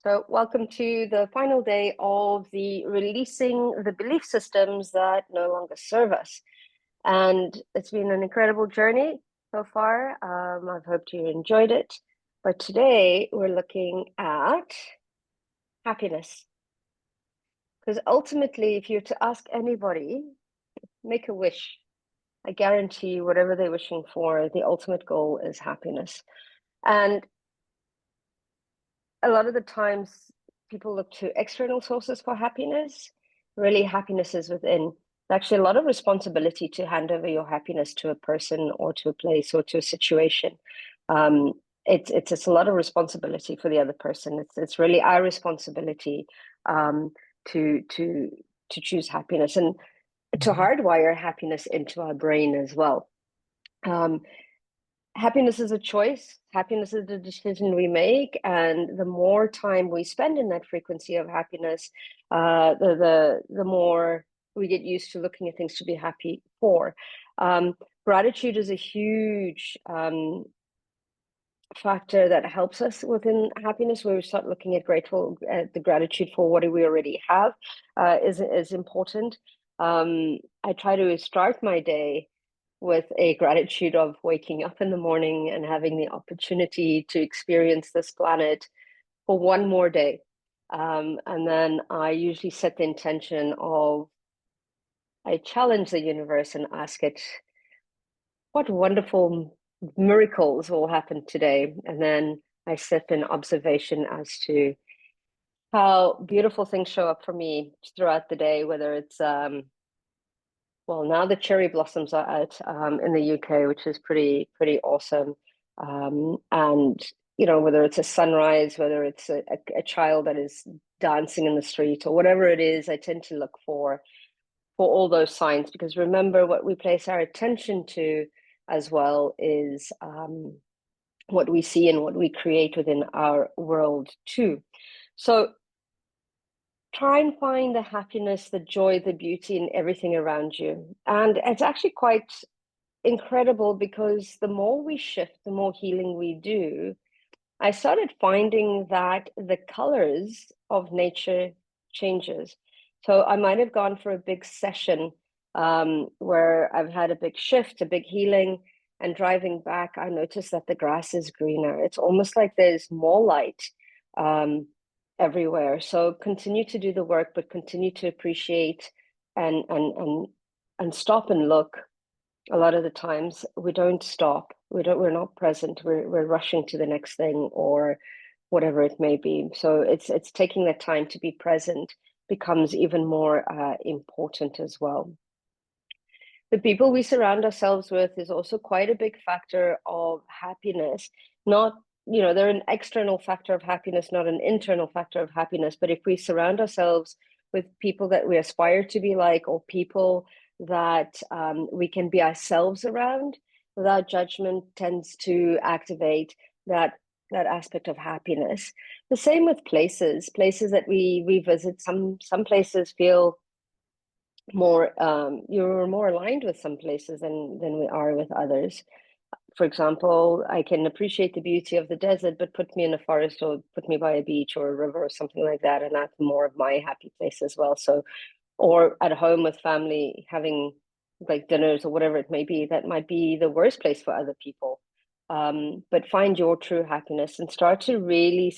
So, welcome to the final day of the releasing the belief systems that no longer serve us. And it's been an incredible journey so far. I've hoped you enjoyed it. But today we're looking at happiness. Because ultimately, if you're to ask anybody, make a wish, I guarantee whatever they're wishing for, the ultimate goal is happiness. And a lot of the times people look to external sources for happiness. Really, happiness is within. Actually, a lot of responsibility to hand over your happiness to a person or to a place or to a situation. It's a lot of responsibility for the other person. It's really our responsibility to choose happiness and to hardwire happiness into our brain as well. Happiness is a choice. Happiness is a decision we make, and the more time we spend in that frequency of happiness, the more we get used to looking at things to be happy for. Gratitude is a huge factor that helps us within happiness, where we start looking at the gratitude for what we already have is important. I try to start my day with a gratitude of waking up in the morning and having the opportunity to experience this planet for one more day. And then I usually set the intention of, I challenge the universe and ask it, what wonderful miracles will happen today? And then I sit in observation as to how beautiful things show up for me throughout the day, whether it's well, now the cherry blossoms are out in the UK, which is pretty awesome. And whether it's a sunrise, whether it's a child that is dancing in the street or whatever it is, I tend to look for all those signs, because remember, what we place our attention to as well is what we see and what we create within our world too. So try and find the happiness, the joy, the beauty in everything around you. And it's actually quite incredible, because the more we shift, the more healing we do. I started finding that the colors of nature changes. So I might have gone for a big session where I've had a big shift, a big healing, and driving back, I noticed that the grass is greener. It's almost like there's more light everywhere. So continue to do the work, but continue to appreciate and stop and look. A lot of the times we don't stop. We're not present. We're rushing to the next thing or whatever it may be. So it's taking the time to be present becomes even more important as well. The people we surround ourselves with is also quite a big factor of happiness. Not, they're an external factor of happiness, not an internal factor of happiness. But if we surround ourselves with people that we aspire to be like, or people that we can be ourselves around without judgment, tends to activate that aspect of happiness. The same with places that we visit. Some places feel more you're more aligned with some places than we are with others. For example, I can appreciate the beauty of the desert, but put me in a forest or put me by a beach or a river or something like that, and that's more of my happy place as well. So, or at home with family, having like dinners or whatever it may be, that might be the worst place for other people. But find your true happiness and start to really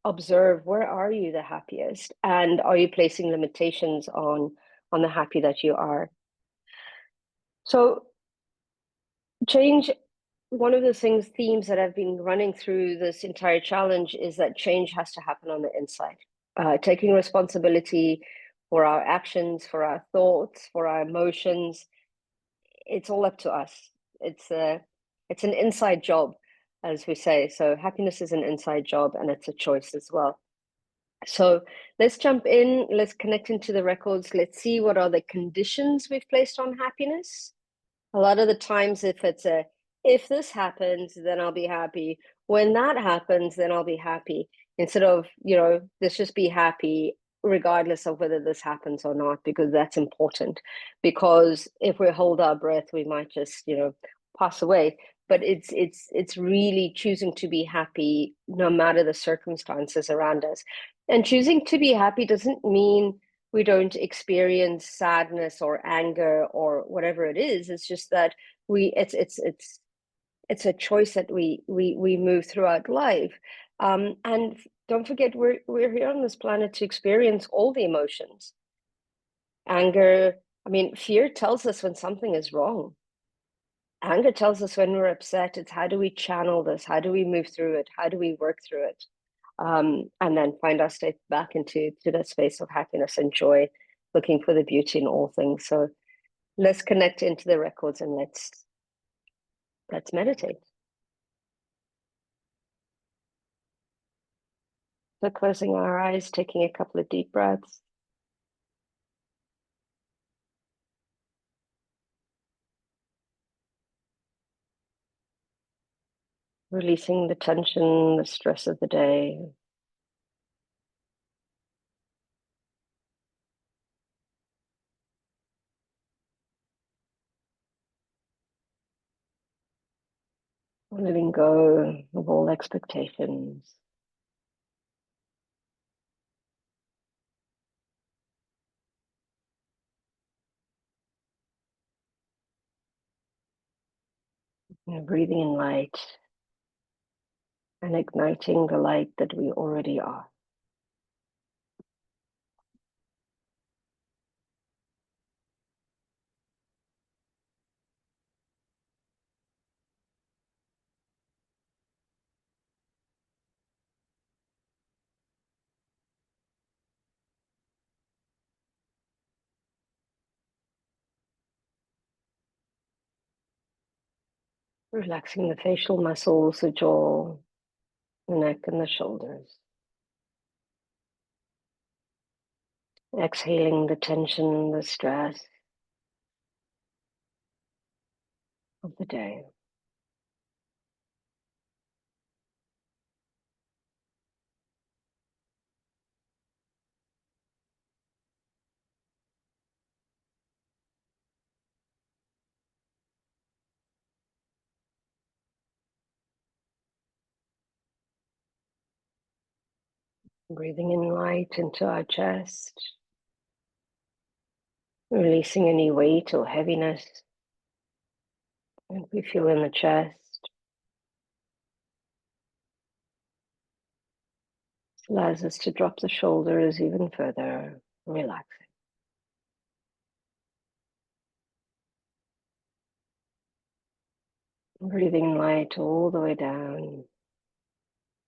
observe, where are you the happiest, and are you placing limitations on the happy that you are? So change, one of the themes that have been running through this entire challenge is that change has to happen on the inside. Taking responsibility for our actions, for our thoughts, for our emotions. It's all up to us. It's an inside job, as we say. So happiness is an inside job, and it's a choice as well. So let's jump in, let's connect into the records. Let's see what are the conditions we've placed on happiness. A lot of the times, if this happens, then I'll be happy. When that happens, then I'll be happy. Instead of, let's just be happy regardless of whether this happens or not, because that's important. Because if we hold our breath, we might just, pass away. but it's really choosing to be happy no matter the circumstances around us. And choosing to be happy doesn't mean we don't experience sadness or anger or whatever it is. It's just that it's a choice that we move throughout life. And don't forget, we're here on this planet to experience all the emotions. Anger, I mean, fear tells us when something is wrong. Anger tells us when we're upset. It's how do we channel this? How do we move through it? How do we work through it? And then find our state back into that space of happiness and joy, looking for the beauty in all things. So let's connect into the records and let's meditate. So closing our eyes, taking a couple of deep breaths. Releasing the tension, the stress of the day. Letting go of all expectations. Breathing in light and igniting the light that we already are. Relaxing the facial muscles, the jaw, the neck, and the shoulders. Exhaling the tension, the stress of the day. Breathing in light into our chest. Releasing any weight or heaviness. And we feel in the chest. This allows us to drop the shoulders even further, relaxing. Breathing light all the way down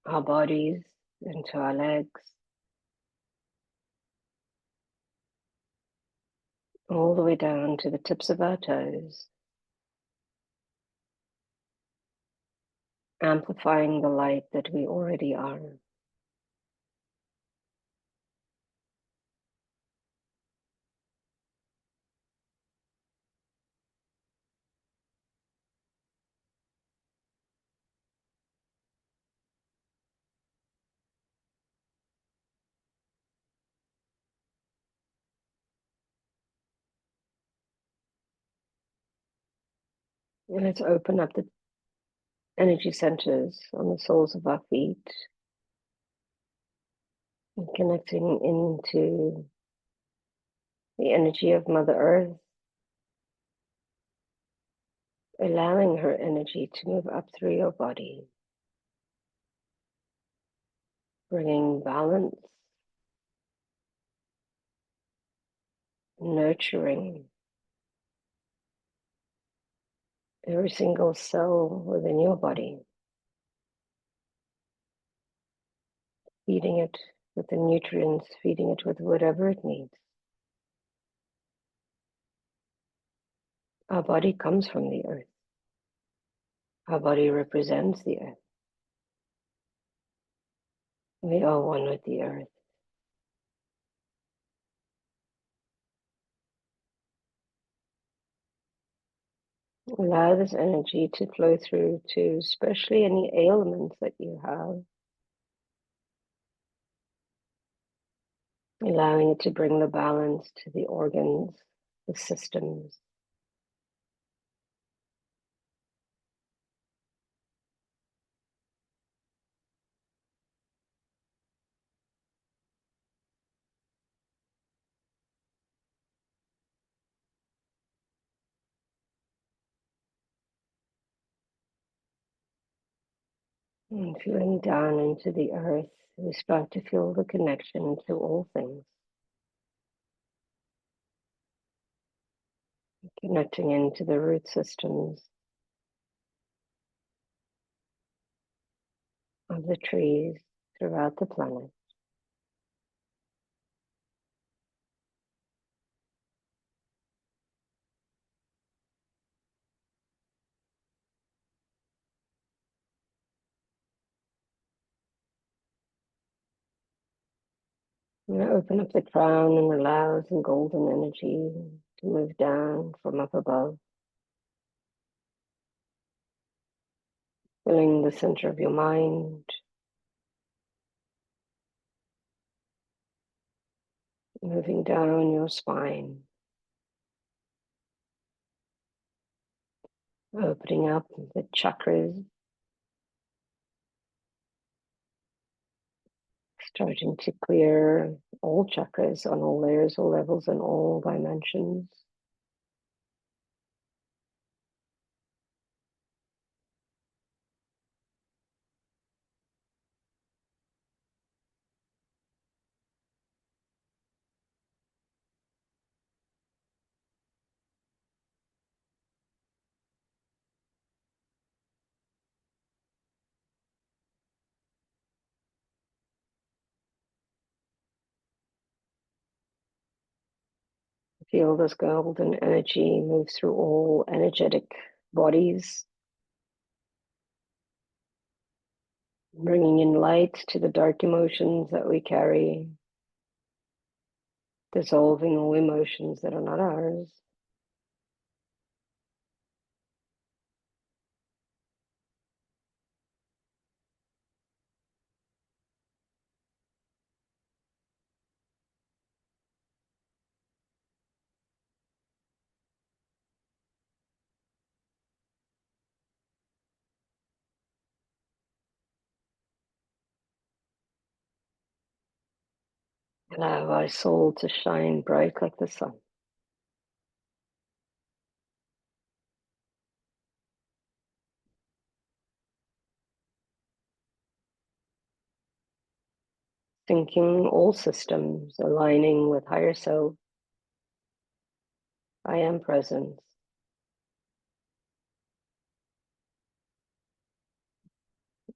our bodies into our legs, all the way down to the tips of our toes, amplifying the light that we already are. And let's open up the energy centers on the soles of our feet, and connecting into the energy of Mother Earth, allowing her energy to move up through your body, bringing balance, nurturing every single cell within your body, feeding it with the nutrients, feeding it with whatever it needs. Our body comes from the earth. Our body represents the earth. We are one with the earth. Allow this energy to flow through to especially any ailments that you have. Allowing it to bring the balance to the organs, the systems. And feeling down into the earth, we start to feel the connection to all things, connecting into the root systems of the trees throughout the planet. I'm going to open up the crown and allow some golden energy to move down from up above, filling the center of your mind, moving down your spine, opening up the chakras, starting to clear all chakras on all layers, all levels, and all dimensions. Feel this golden energy move through all energetic bodies, bringing in light to the dark emotions that we carry, dissolving all emotions that are not ours. Allow our soul to shine bright like the sun. Syncing all systems, aligning with higher self, I am presence,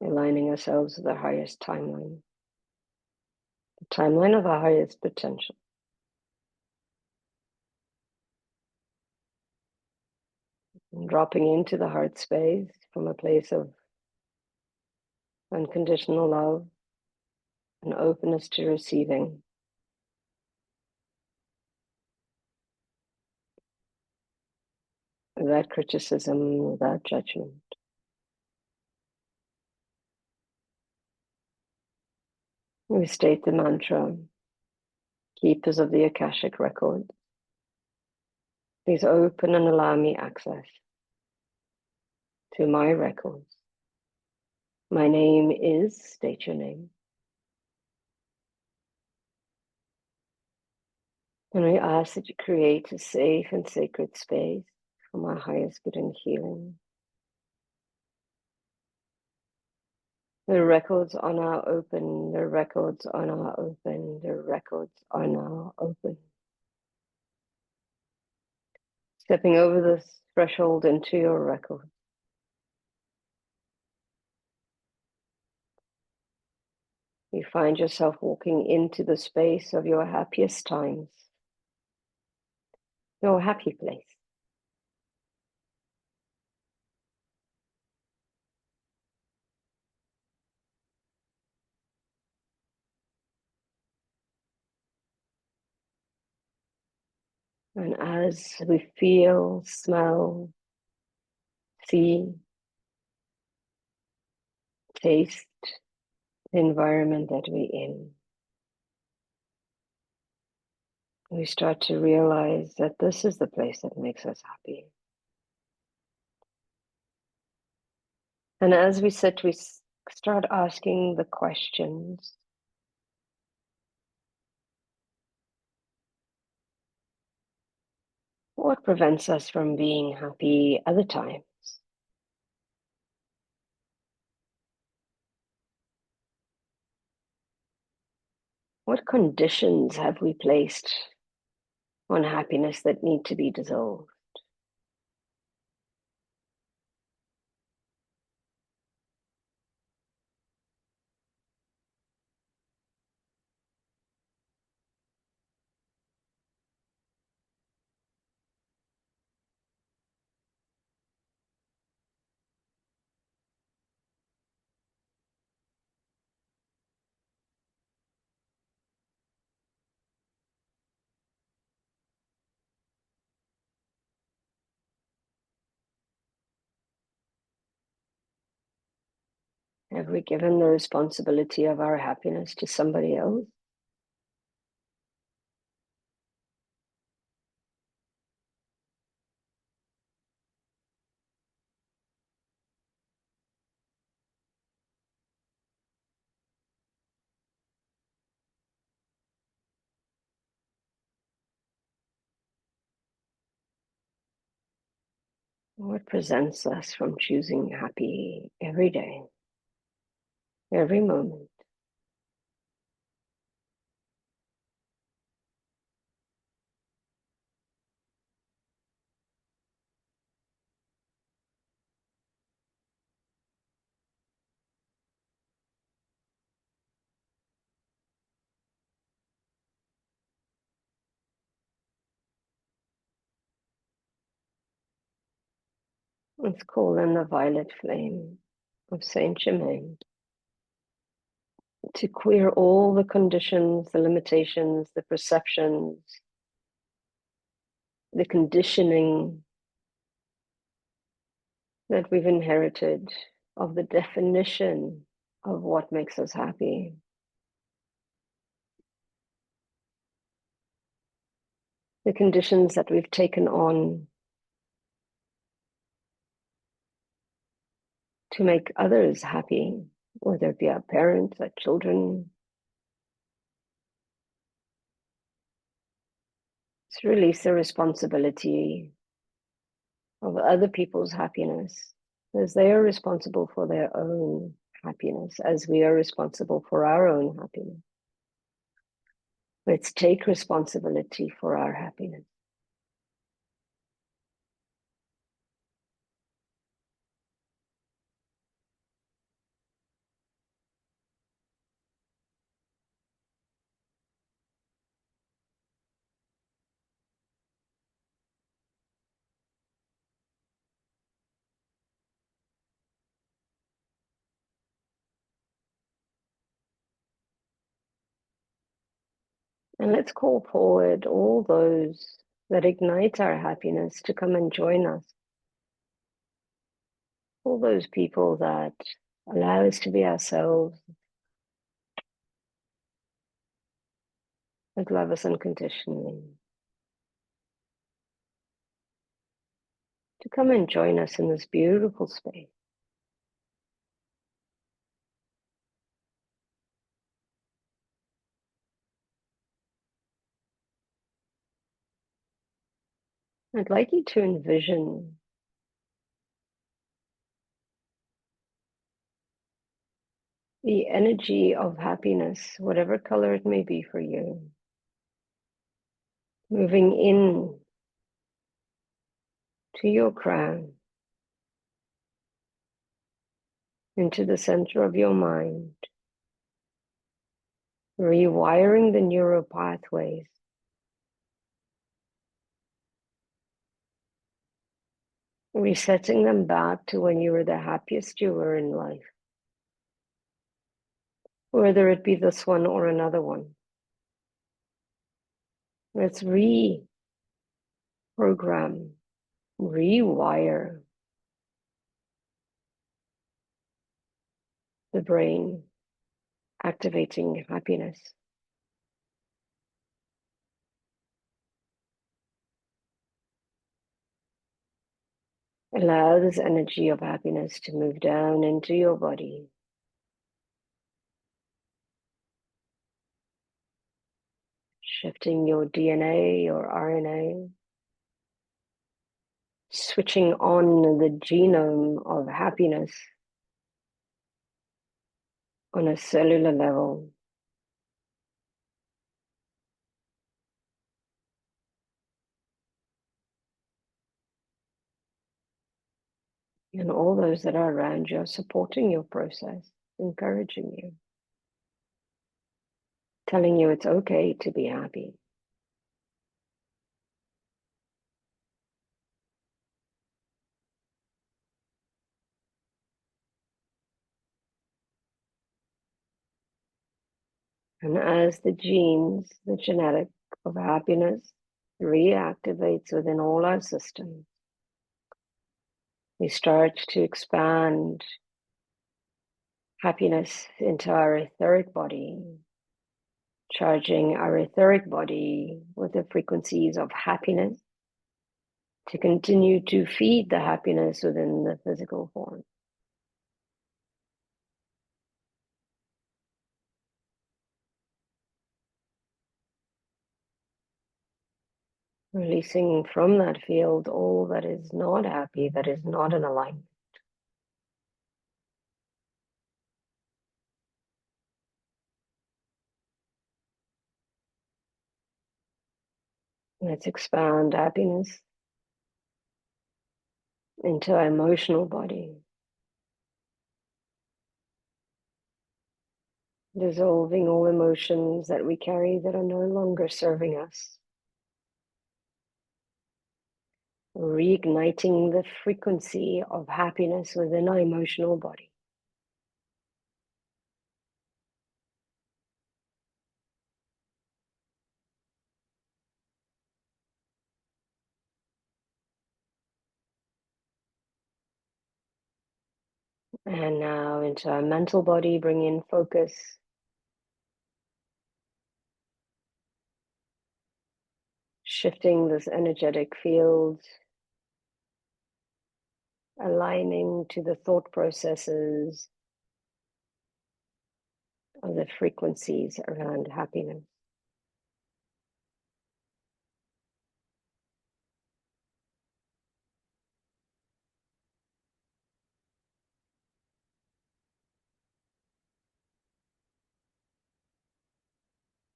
aligning ourselves with the highest timeline, the timeline of our highest potential. And dropping into the heart space from a place of unconditional love and openness to receiving. Without criticism, without judgment. We state the mantra, keepers of the Akashic Records, please open and allow me access to my records. My name is, state your name. And we ask that you create a safe and sacred space for my highest good and healing. The records are now open, the records are now open, the records are now open. Stepping over this threshold into your record. You find yourself walking into the space of your happiest times, your happy place. And as we feel, smell, see, taste the environment that we're in, we start to realize that this is the place that makes us happy. And as we sit, we start asking the questions. What prevents us from being happy other times? What conditions have we placed on happiness that need to be dissolved? Have we given the responsibility of our happiness to somebody else? What prevents us from choosing happy every day, every moment? Let's call in the violet flame of Saint Germain to clear all the conditions, the limitations, the perceptions, the conditioning that we've inherited of the definition of what makes us happy. The conditions that we've taken on to make others happy, whether it be our parents, our children. To release the responsibility of other people's happiness, as they are responsible for their own happiness, as we are responsible for our own happiness. Let's take responsibility for our happiness. And let's call forward all those that ignite our happiness to come and join us. All those people that allow us to be ourselves, that love us unconditionally, to come and join us in this beautiful space. I'd like you to envision the energy of happiness, whatever color it may be for you, moving in to your crown, into the center of your mind, rewiring the neural pathways, resetting them back to when you were the happiest you were in life, whether it be this one or another one. Let's reprogram, rewire the brain, activating happiness. Allow this energy of happiness to move down into your body. Shifting your DNA, your RNA, switching on the genome of happiness on a cellular level, And all those that are around you are supporting your process, encouraging you, telling you it's okay to be happy. And as the genes, the genetic of happiness reactivates within all our systems, we start to expand happiness into our etheric body, charging our etheric body with the frequencies of happiness to continue to feed the happiness within the physical form. Releasing from that field all that is not happy, that is not in alignment. Let's expand happiness into our emotional body, dissolving all emotions that we carry that are no longer serving us, reigniting the frequency of happiness within our emotional body. And now into our mental body, bring in focus, shifting this energetic field, aligning to the thought processes of the frequencies around happiness.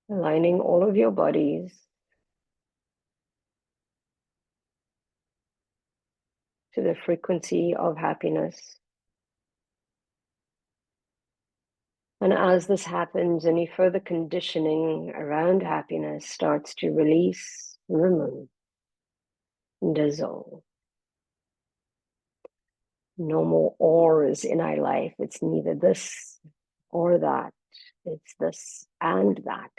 Aligning all of your bodies to the frequency of happiness. And as this happens, any further conditioning around happiness starts to release, remove, and dissolve. No more ors in our life. It's neither this or that. It's this and that.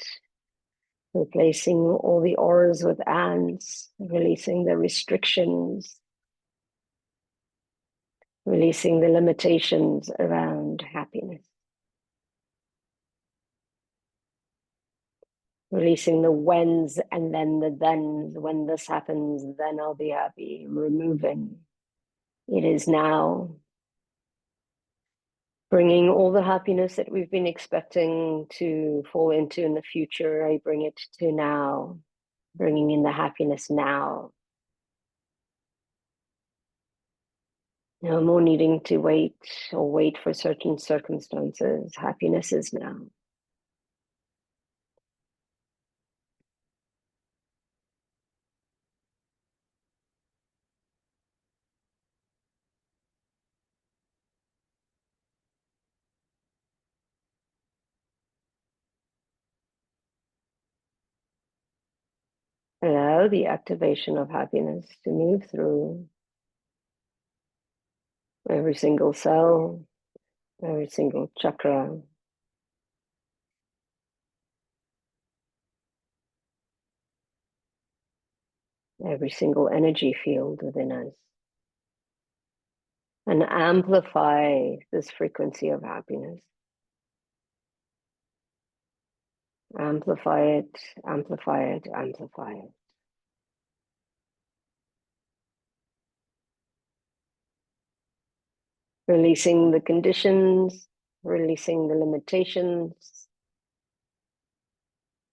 Replacing all the ors with ands, releasing the restrictions, releasing the limitations around happiness. Releasing the whens and then the thens. When this happens, then I'll be happy. Removing. It is now. Bringing all the happiness that we've been expecting to fall into in the future, I bring it to now. Bringing in the happiness now. No more needing to wait or wait for certain circumstances. Happiness is now. Allow the activation of happiness to move through every single cell, every single chakra, every single energy field within us, and amplify this frequency of happiness. Amplify it, amplify it, amplify it. Releasing the conditions, releasing the limitations,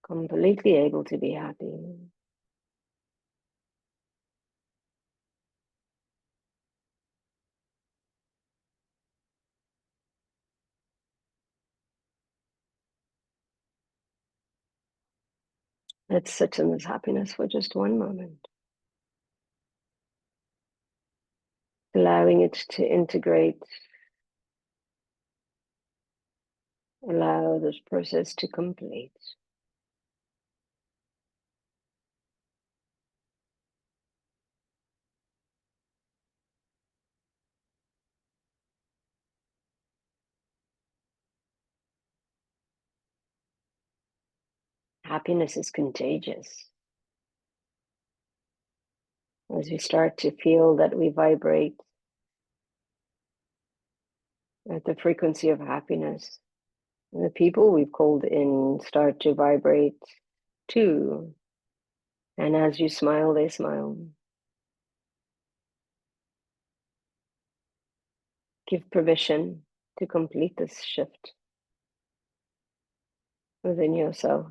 completely able to be happy. Let's sit in this happiness for just one moment. allowing it to integrate, allow this process to complete. Happiness is contagious. As we start to feel that we vibrate at the frequency of happiness, and the people we've called in start to vibrate too. And as you smile, they smile. Give permission to complete this shift within yourself.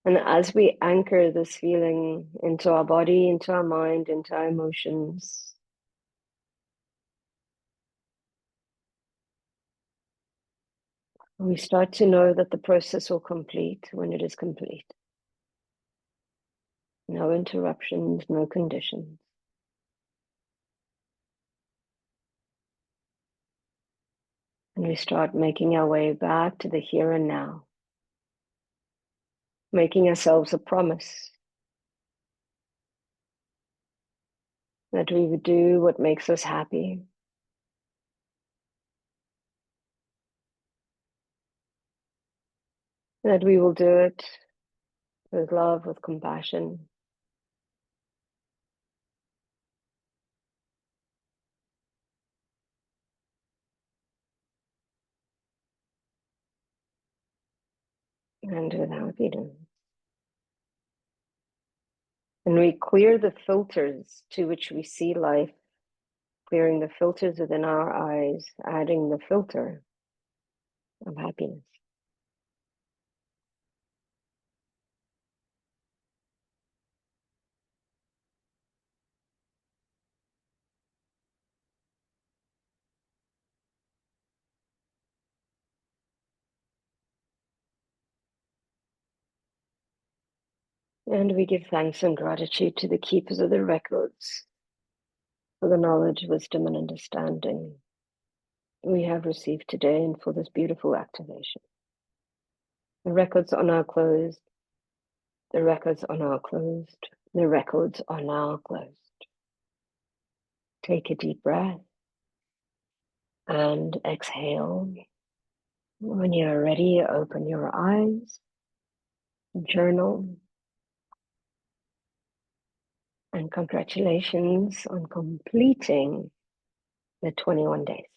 And as we anchor this feeling into our body, into our mind, into our emotions, we start to know that the process will complete when it is complete. No interruptions, no conditions. And we start making our way back to the here and now, making ourselves a promise that we would do what makes us happy, that we will do it with love, with compassion, and with happiness. And we clear the filters to which we see life, clearing the filters within our eyes, adding the filter of happiness. And we give thanks and gratitude to the keepers of the records for the knowledge, wisdom, and understanding we have received today and for this beautiful activation. The records are now closed. The records are now closed. The records are now closed. Take a deep breath and exhale. When you're ready, open your eyes, journal, and congratulations on completing the 21 days.